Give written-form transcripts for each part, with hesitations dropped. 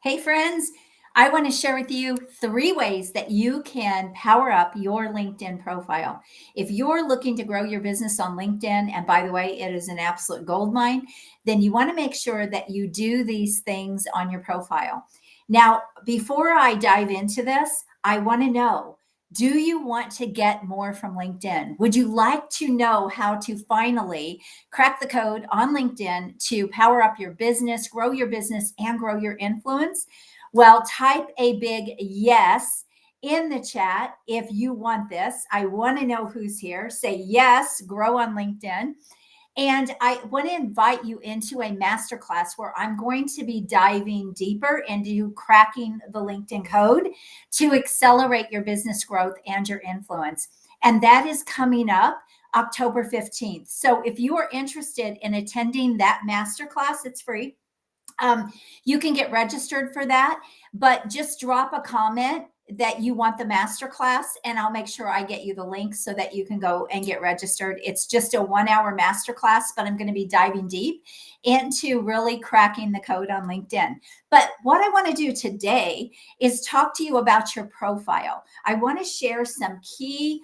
Hey, friends, I want to share with you 3 ways that you can power up your LinkedIn profile. If you're looking to grow your business on LinkedIn, and by the way, it is an absolute gold mine, then you want to make sure that you do these things on your profile. Now, before I dive into this, I want to know, do you want to get more from LinkedIn? Would you like to know how to finally crack the code on LinkedIn to power up your business, and grow your influence? Well, type a big yes in the chat if you want this. I want to know who's here. Say yes, grow on LinkedIn. And I want to invite you into a masterclass where I'm going to be diving deeper into cracking the LinkedIn code to accelerate your business growth and your influence. And that is coming up October 15th. So if you are interested in attending that masterclass, it's free. You can get registered for that, but just drop a comment that you want the masterclass, and I'll make sure I get you the link so that you can go and get registered. It's just a 1 hour masterclass, but I'm going to be diving deep into really cracking the code on LinkedIn. But what I want to do today is talk to you about your profile. I want to share some key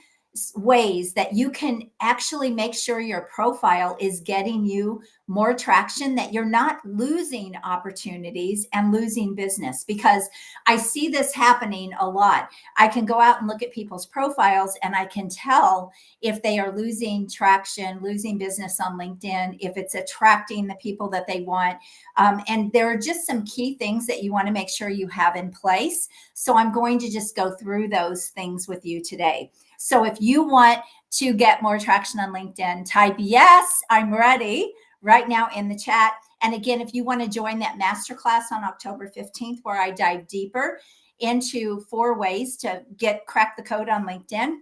ways that you can actually make sure your profile is getting you more traction, that you're not losing opportunities and losing business, because I see this happening a lot. I can go out and look at people's profiles and I can tell if they are losing traction, losing business on LinkedIn, if it's attracting the people that they want. And there are just some key things that you want to make sure you have in place. So I'm going to just go through those things with you today. So if you want to get more traction on LinkedIn, type yes, I'm ready right now in the chat. And again, if you want to join that masterclass on October 15th, where I dive deeper into 4 ways to crack the code on LinkedIn,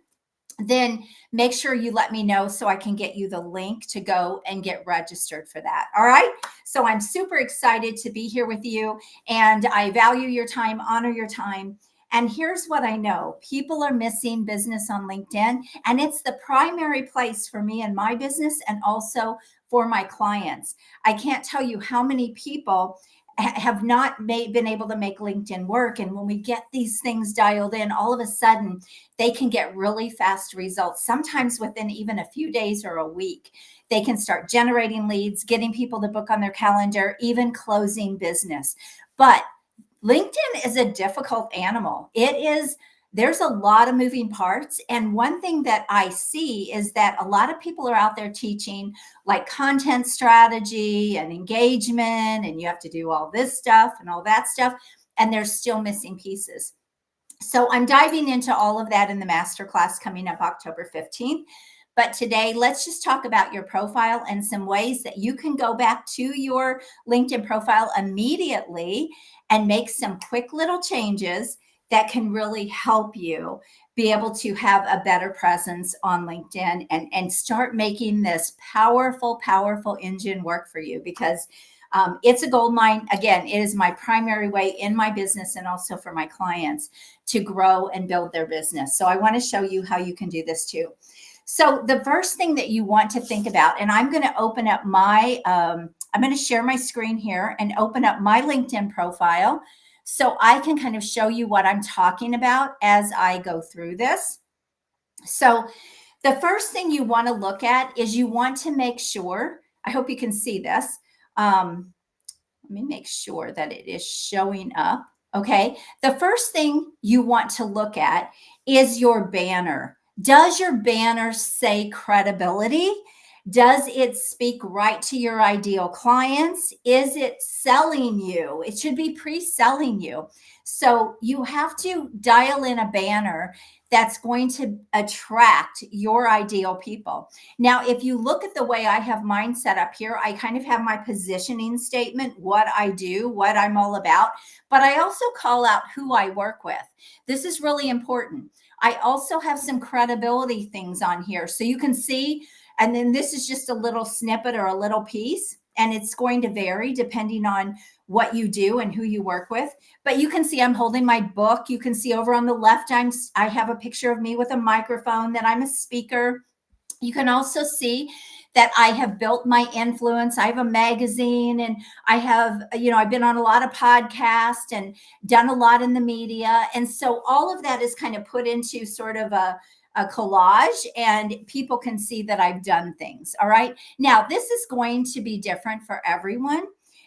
then make sure you let me know so I can get you the link to go and get registered for that. All right. So I'm super excited to be here with you, and I value your time, honor your time. And here's what I know: people are missing business on LinkedIn, and it's the primary place for me and my business, and also for my clients. I can't tell you how many people have not been able to make LinkedIn work. And when we get these things dialed in, all of a sudden they can get really fast results, sometimes within even a few days or a week. They can start generating leads, getting people to book on their calendar, even closing business. But LinkedIn is a difficult animal. There's a lot of moving parts. And one thing that I see is that a lot of people are out there teaching like content strategy and engagement, and you have to do all this stuff and all that stuff, and they're still missing pieces. So I'm diving into all of that in the masterclass coming up October 15th. But today, let's just talk about your profile and some ways that you can go back to your LinkedIn profile immediately and make some quick little changes that can really help you be able to have a better presence on LinkedIn and start making this powerful, powerful engine work for you, because it's a gold mine. Again, it is my primary way in my business and also for my clients to grow and build their business. So I want to show you how you can do this too. So the first thing that you want to think about, and I'm going to open up I'm going to share my screen here and open up my LinkedIn profile so I can kind of show you what I'm talking about as I go through this. So the first thing you want to look at is you want to make sure, I hope you can see this. Let me make sure that it is showing up. Okay. The first thing you want to look at is your banner. Does your banner say credibility? Does it speak right to your ideal clients? Is it selling you? It should be pre-selling you. So you have to dial in a banner that's going to attract your ideal people. Now, if you look at the way I have mine set up here, I kind of have my positioning statement, what I do, what I'm all about, but I also call out who I work with. This is really important. I also have some credibility things on here so you can see. And then this is just a little snippet or a little piece, and it's going to vary depending on what you do and who you work with. But you can see I'm holding my book. You can see over on the left, I have a picture of me with a microphone, that I'm a speaker. You can also see that I have built my influence. I have a magazine, and I have, I've been on a lot of podcasts and done a lot in the media. And so all of that is kind of put into sort of a collage, and people can see that I've done things. All right. Now, this is going to be different for everyone.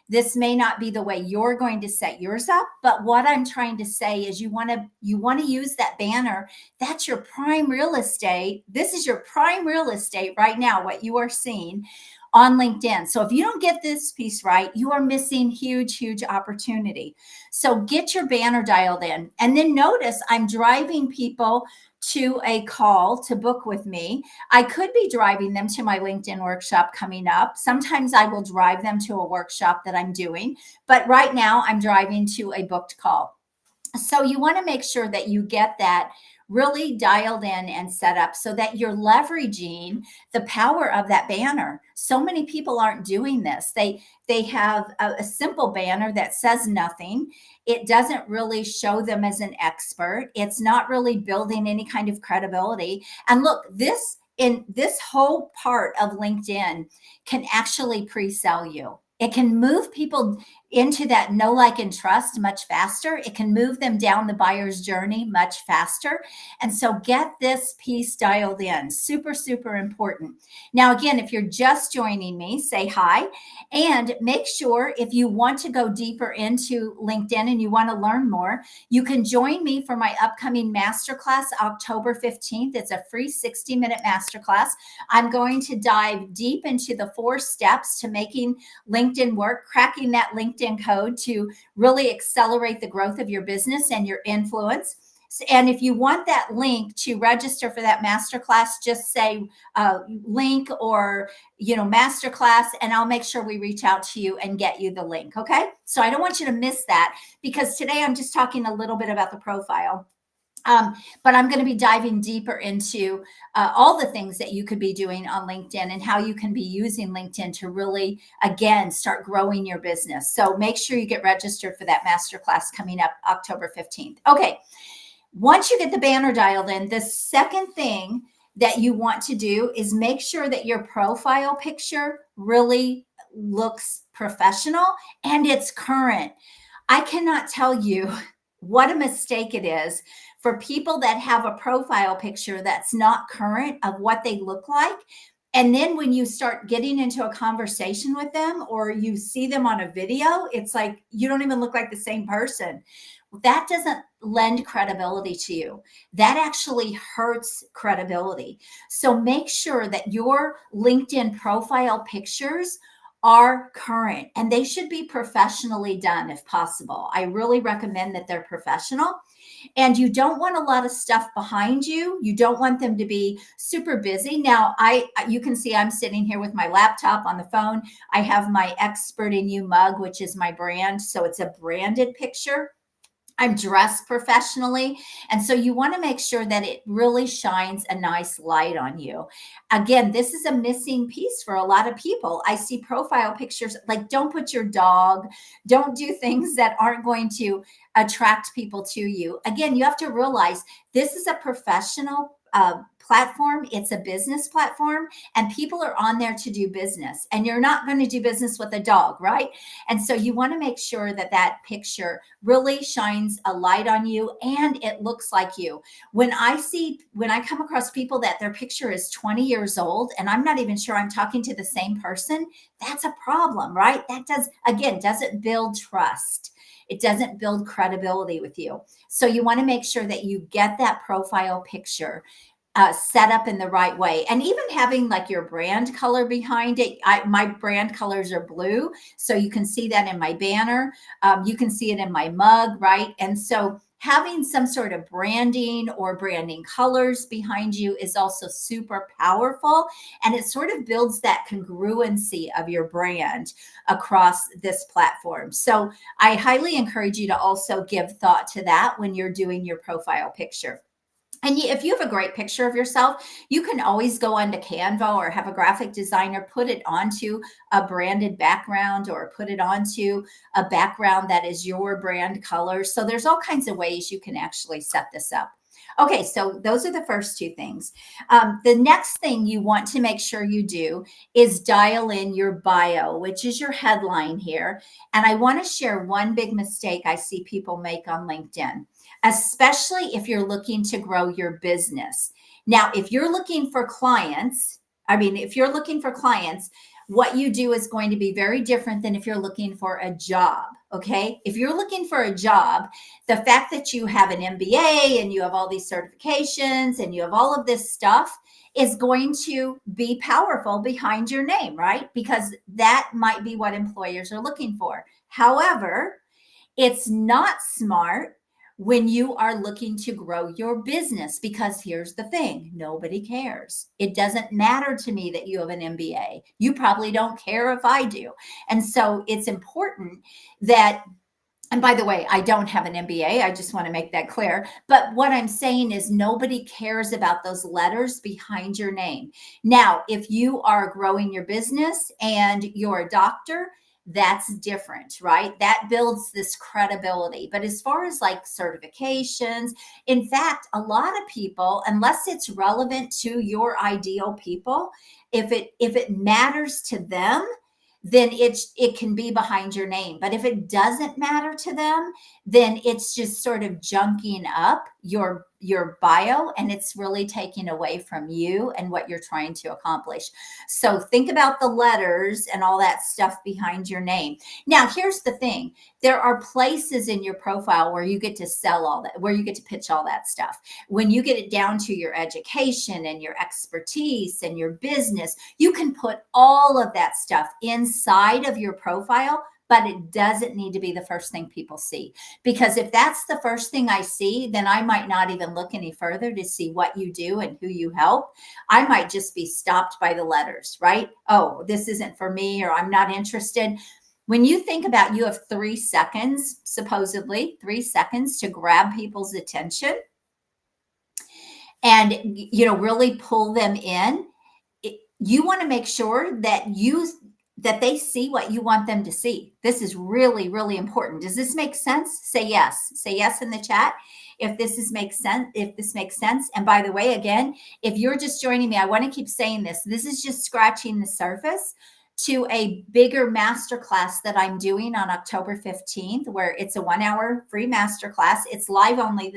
This may not be the way you're going to set yours up, but what I'm trying to say is you want to use that banner. That's your prime real estate. This is your prime real estate right now, what you are seeing on LinkedIn. So if you don't get this piece right, you are missing huge opportunity. So get your banner dialed in, and then notice I'm driving people to a call to book with me. I could be driving them to my LinkedIn workshop coming up. Sometimes I will drive them to a workshop that I'm doing, but right now I'm driving to a booked call. So you want to make sure that you get that really dialed in and set up so that you're leveraging the power of that banner. So many people aren't doing this. They have a simple banner that says nothing. It doesn't really show them as an expert. It's not really building any kind of credibility. And look, this whole part of LinkedIn can actually pre-sell you. It can move people into that know, like, and trust much faster. It can move them down the buyer's journey much faster. And so get this piece dialed in. Super important. Now, again, if you're just joining me, say hi, and make sure if you want to go deeper into LinkedIn and you want to learn more, you can join me for my upcoming masterclass, October 15th. It's a free 60-minute masterclass. I'm going to dive deep into the 4 steps to making LinkedIn work, cracking that LinkedIn code to really accelerate the growth of your business and your influence. And if you want that link to register for that masterclass, just say link or, masterclass, and I'll make sure we reach out to you and get you the link. Okay. So I don't want you to miss that, because today I'm just talking a little bit about the profile. But I'm going to be diving deeper into all the things that you could be doing on LinkedIn and how you can be using LinkedIn to really, again, start growing your business. So make sure you get registered for that masterclass coming up October 15th. Okay. Once you get the banner dialed in, the second thing that you want to do is make sure that your profile picture really looks professional and it's current. I cannot tell you what a mistake it is for people that have a profile picture that's not current of what they look like. And then when you start getting into a conversation with them or you see them on a video, it's like you don't even look like the same person. That doesn't lend credibility to you. That actually hurts credibility. So make sure that your LinkedIn profile pictures are current, and they should be professionally done if possible. I really recommend that they're professional. And you don't want a lot of stuff behind you. You don't want them to be super busy. Now, you can see I'm sitting here with my laptop on the phone. I have my Expert in You mug, which is my brand. So it's a branded picture. I'm dressed professionally. And so you want to make sure that it really shines a nice light on you. Again, this is a missing piece for a lot of people. I see profile pictures like, don't put your dog, don't do things that aren't going to attract people to you. Again, you have to realize this is a professional platform. It's a business platform, and people are on there to do business, and you're not going to do business with a dog, right? And so you want to make sure that that picture really shines a light on you and it looks like you. When I come across people that their picture is 20 years old and I'm not even sure I'm talking to the same person, that's a problem, right? That doesn't build trust. It doesn't build credibility with you. So you want to make sure that you get that profile picture set up in the right way. And even having like your brand color behind it. My brand colors are blue. So you can see that in my banner. You can see it in my mug, right? And so having some sort of branding or branding colors behind you is also super powerful. And it sort of builds that congruency of your brand across this platform. So I highly encourage you to also give thought to that when you're doing your profile picture. And if you have a great picture of yourself, you can always go onto Canva or have a graphic designer put it onto a branded background or put it onto a background that is your brand color. So there's all kinds of ways you can actually set this up. Okay, so those are the first two things. The next thing you want to make sure you do is dial in your bio, which is your headline here. And I want to share one big mistake I see people make on LinkedIn, especially if you're looking to grow your business. Now, if you're looking for clients, if you're looking for clients, what you do is going to be very different than if you're looking for a job. Okay. If you're looking for a job, the fact that you have an MBA and you have all these certifications and you have all of this stuff is going to be powerful behind your name, right? Because that might be what employers are looking for. However, it's not smart when you are looking to grow your business, because here's the thing, nobody cares. It doesn't matter to me that you have an MBA. You probably don't care if I do. And so it's important that, and by the way, I don't have an MBA. I just want to make that clear. But what I'm saying is nobody cares about those letters behind your name. Now, if you are growing your business and you're a doctor, that's different, right? That builds this credibility. But as far as like certifications, in fact, a lot of people, unless it's relevant to your ideal people, if it matters to them, then it can be behind your name. But if it doesn't matter to them, then it's just sort of junking up your bio, and it's really taking away from you and what you're trying to accomplish. So think about the letters and all that stuff behind your name. Now, here's the thing. There are places in your profile where you get to sell all that, where you get to pitch all that stuff. When you get it down to your education and your expertise and your business, you can put all of that stuff inside of your profile, but it doesn't need to be the first thing people see. Because if that's the first thing I see, then I might not even look any further to see what you do and who you help. I might just be stopped by the letters, right? Oh, this isn't for me, or I'm not interested. When you think about, you have 3 seconds, supposedly 3 seconds to grab people's attention and really pull them in. You want to make sure that they see what you want them to see. This is really, really important. Does this make sense? Say yes. Say yes in the chat if this makes sense. And by the way, again, if you're just joining me, I want to keep saying this. This is just scratching the surface to a bigger masterclass that I'm doing on October 15th, where it's a 1-hour free masterclass. It's live only,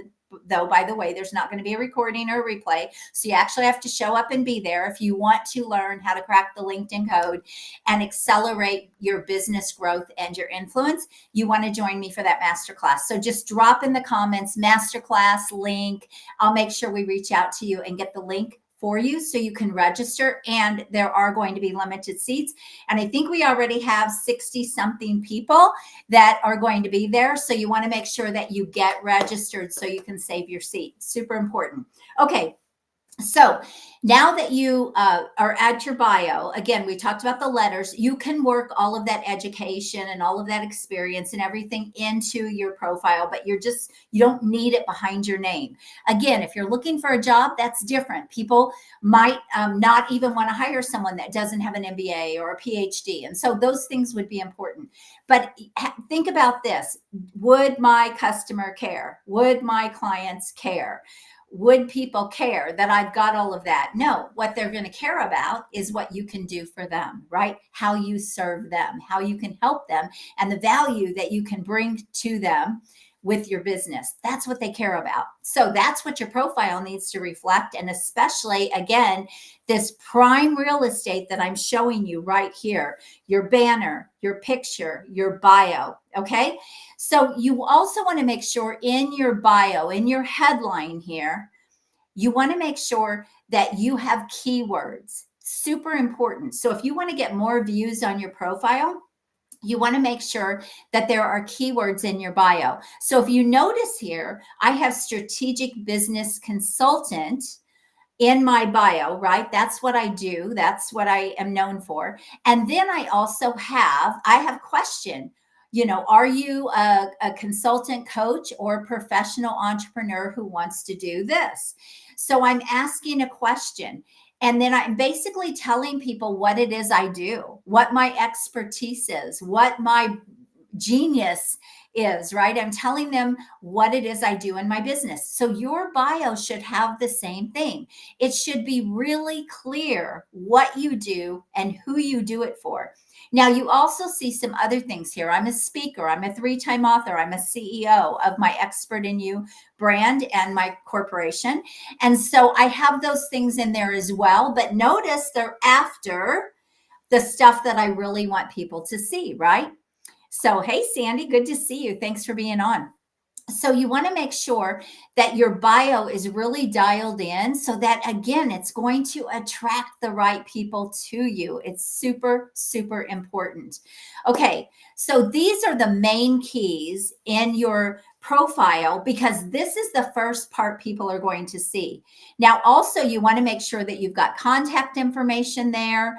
though, by the way. There's not going to be a recording or a replay. So you actually have to show up and be there if you want to learn how to crack the LinkedIn code and accelerate your business growth and your influence. You want to join me for that masterclass. So just drop in the comments, masterclass link. I'll make sure we reach out to you and get the link for you so you can register. And there are going to be limited seats. And I think we already have 60 something people that are going to be there. So you want to make sure that you get registered so you can save your seat. Super important. Okay. So now that you are at your bio, again, we talked about the letters. You can work all of that education and all of that experience and everything into your profile, but you don't need it behind your name. Again, if you're looking for a job, that's different. People might not even want to hire someone that doesn't have an MBA or a PhD. And so those things would be important. But think about this. Would my customer care? Would my clients care? Would people care that I've got all of that? No, what they're going to care about is what you can do for them, right? How you serve them, how you can help them, and the value that you can bring to them with your business. That's what they care about. So that's what your profile needs to reflect. And especially, again, this prime real estate that I'm showing you right here, your banner, your picture, your bio. Okay. So you also want to make sure in your bio, in your headline here, you want to make sure that you have keywords. Super important. So if you want to get more views on your profile, you want to make sure that there are keywords in your bio. So if you notice here, I have strategic business consultant in my bio, right? That's what I do. That's what I am known for. And then I also have question. Are you a consultant, coach, or professional entrepreneur who wants to do this? So I'm asking a question. And then I'm basically telling people what it is I do, what my expertise is, what my genius is, right? I'm telling them what it is I do in my business. So your bio should have the same thing. It should be really clear what you do and who you do it for. Now, you also see some other things here. I'm a speaker, I'm a 3-time author, I'm a CEO of my Expert in You brand and my corporation. And so I have those things in there as well. But notice they're after the stuff that I really want people to see, right? So, hey, Sandy, good to see you. Thanks for being on. So you want to make sure that your bio is really dialed in so that, again, it's going to attract the right people to you. It's super, super important. Okay, so these are the main keys in your profile because this is the first part people are going to see. Now, also, you want to make sure that you've got contact information there.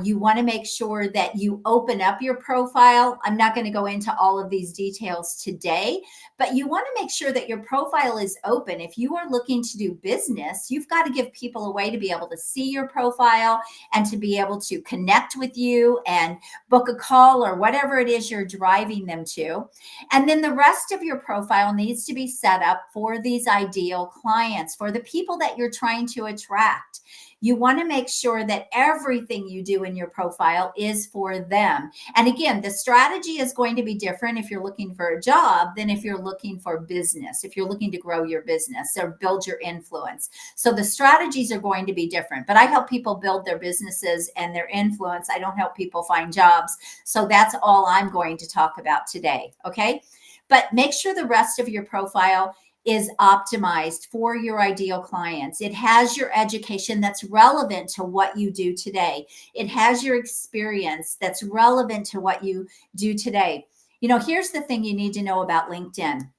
You want to make sure that you open up your profile. I'm not going to go into all of these details today, but you want to make sure that your profile is open. If you are looking to do business, you've got to give people a way to be able to see your profile and to be able to connect with you and book a call or whatever it is you're driving them to. And then the rest of your profile needs to be set up for these ideal clients, for the people that you're trying to attract. You want to make sure that everything you do in your profile is for them. And again, the strategy is going to be different if you're looking for a job than if you're looking for business, if you're looking to grow your business or build your influence. So the strategies are going to be different, but I help people build their businesses and their influence. I don't help people find jobs. So that's all I'm going to talk about today. Okay. But make sure the rest of your profile is optimized for your ideal clients. It has your education that's relevant to what you do today. It has your experience that's relevant to what you do today. You know, here's the thing you need to know about LinkedIn.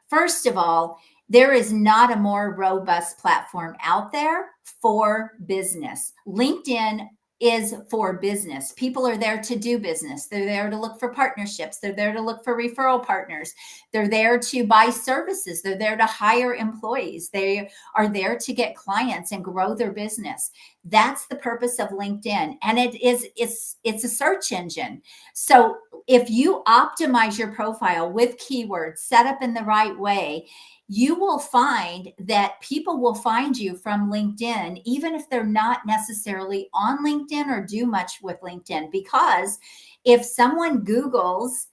First of all, there is not a more robust platform out there for business. LinkedIn is for business. People are there to do business. They're there to look for partnerships. They're there to look for referral partners. They're there to buy services. They're there to hire employees. They are there to get clients and grow their business. That's the purpose of LinkedIn. And it's a search engine. So if you optimize your profile with keywords set up in the right way, you will find that people will find you from LinkedIn, even if they're not necessarily on LinkedIn or do much with LinkedIn. Because if someone Googles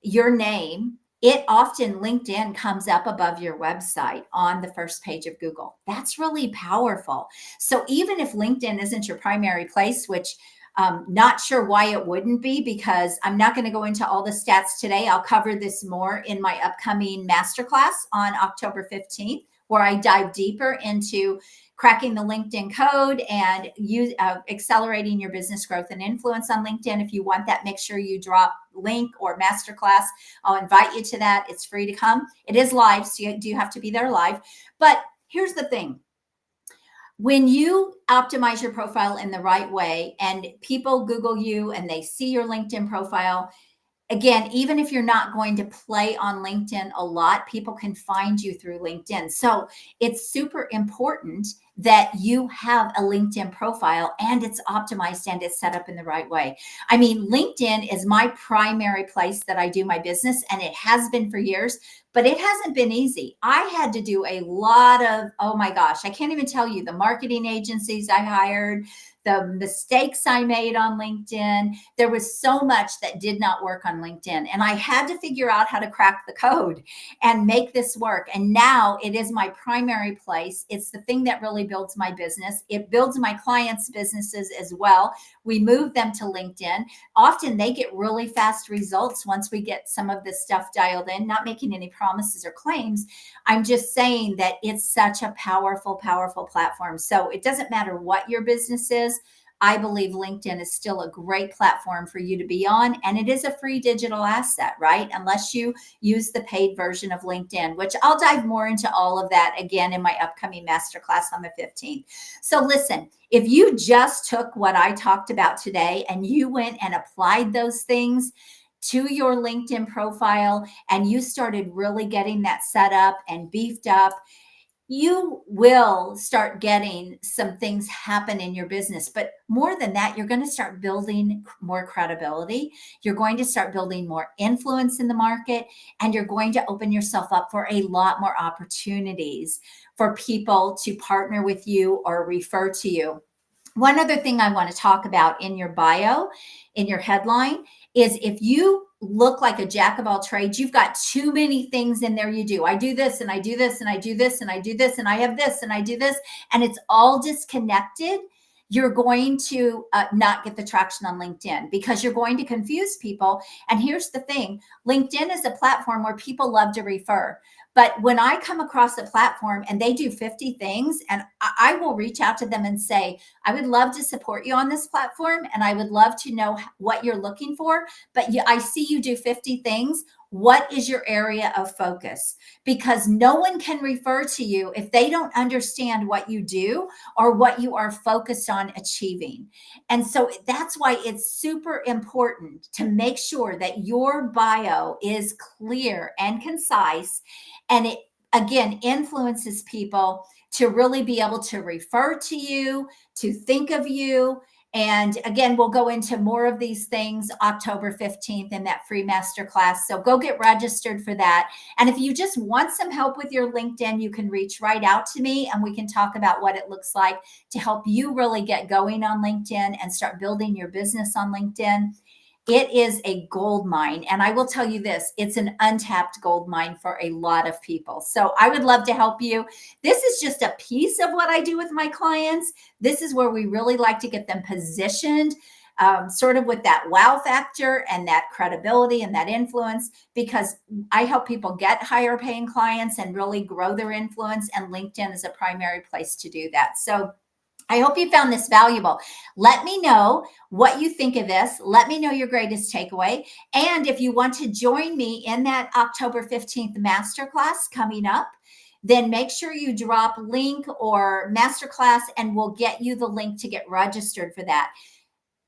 your name, it often LinkedIn comes up above your website on the first page of Google. That's really powerful. So even if LinkedIn isn't your primary place, which not sure why it wouldn't be, because I'm not going to go into all the stats today. I'll cover this more in my upcoming masterclass on October 15th, where I dive deeper into cracking the LinkedIn code and accelerating your business growth and influence on LinkedIn. If you want that, make sure you drop link or masterclass. I'll invite you to that. It's free to come. It is live, so you do have to be there live. But here's the thing. When you optimize your profile in the right way and people Google you and they see your LinkedIn profile, again, even if you're not going to play on LinkedIn a lot, people can find you through LinkedIn. So it's super important that you have a LinkedIn profile and it's optimized and it's set up in the right way. I mean, LinkedIn is my primary place that I do my business, and it has been for years, but it hasn't been easy. I had to do a lot of, oh my gosh, I can't even tell you the marketing agencies I hired, the mistakes I made on LinkedIn. There was so much that did not work on LinkedIn. And I had to figure out how to crack the code and make this work. And now it is my primary place. It's the thing that really builds my business. It builds my clients' businesses as well. We move them to LinkedIn. Often they get really fast results once we get some of this stuff dialed in, not making any promises or claims. I'm just saying that it's such a powerful, powerful platform. So it doesn't matter what your business is. I believe LinkedIn is still a great platform for you to be on, and it is a free digital asset, right? Unless you use the paid version of LinkedIn, which I'll dive more into all of that again in my upcoming masterclass on the 15th. So listen, if you just took what I talked about today and you went and applied those things to your LinkedIn profile and you started really getting that set up and beefed up, you will start getting some things happen in your business. But more than that, you're going to start building more credibility. You're going to start building more influence in the market, and you're going to open yourself up for a lot more opportunities for people to partner with you or refer to you. One other thing I want to talk about in your bio, in your headline, is if you look like a jack of all trades, you've got too many things in there you do. I do this and I do this and I do this and I do this and I have this and I do this, and it's all disconnected. You're going to not get the traction on LinkedIn because you're going to confuse people. And here's the thing, LinkedIn is a platform where people love to refer. But when I come across a platform and they do 50 things, and I will reach out to them and say, I would love to support you on this platform and I would love to know what you're looking for. But I see you do 50 things. What is your area of focus? Because no one can refer to you if they don't understand what you do or what you are focused on achieving. And so that's why it's super important to make sure that your bio is clear and concise, and it again influences people to really be able to refer to you, to think of you. And again, we'll go into more of these things October 15th in that free masterclass. So go get registered for that. And if you just want some help with your LinkedIn, you can reach right out to me and we can talk about what it looks like to help you really get going on LinkedIn and start building your business on LinkedIn. It is a gold mine. And I will tell you this, it's an untapped gold mine for a lot of people. So I would love to help you. This is just a piece of what I do with my clients. This is where we really like to get them positioned sort of with that wow factor and that credibility and that influence, because I help people get higher paying clients and really grow their influence. And LinkedIn is a primary place to do that. So I hope you found this valuable. Let me know what you think of this. Let me know your greatest takeaway. And if you want to join me in that October 15th masterclass coming up, then make sure you drop link or masterclass and we'll get you the link to get registered for that.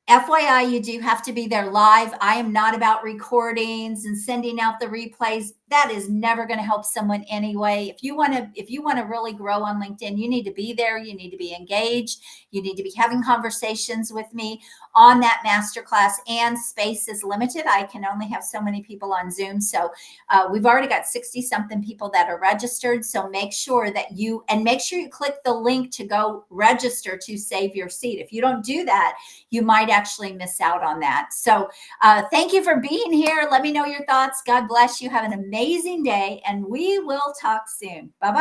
FYI, you do have to be there live. I am not about recordings and sending out the replays. That is never going to help someone anyway. If you want to really grow on LinkedIn, you need to be there. You need to be engaged. You need to be having conversations with me on that masterclass, and space is limited. I can only have so many people on Zoom. So we've already got 60 something people that are registered. So make sure that you click the link to go register to save your seat. If you don't do that, you might actually miss out on that. So thank you for being here. Let me know your thoughts. God bless you. Have an amazing day, and we will talk soon. Bye-bye.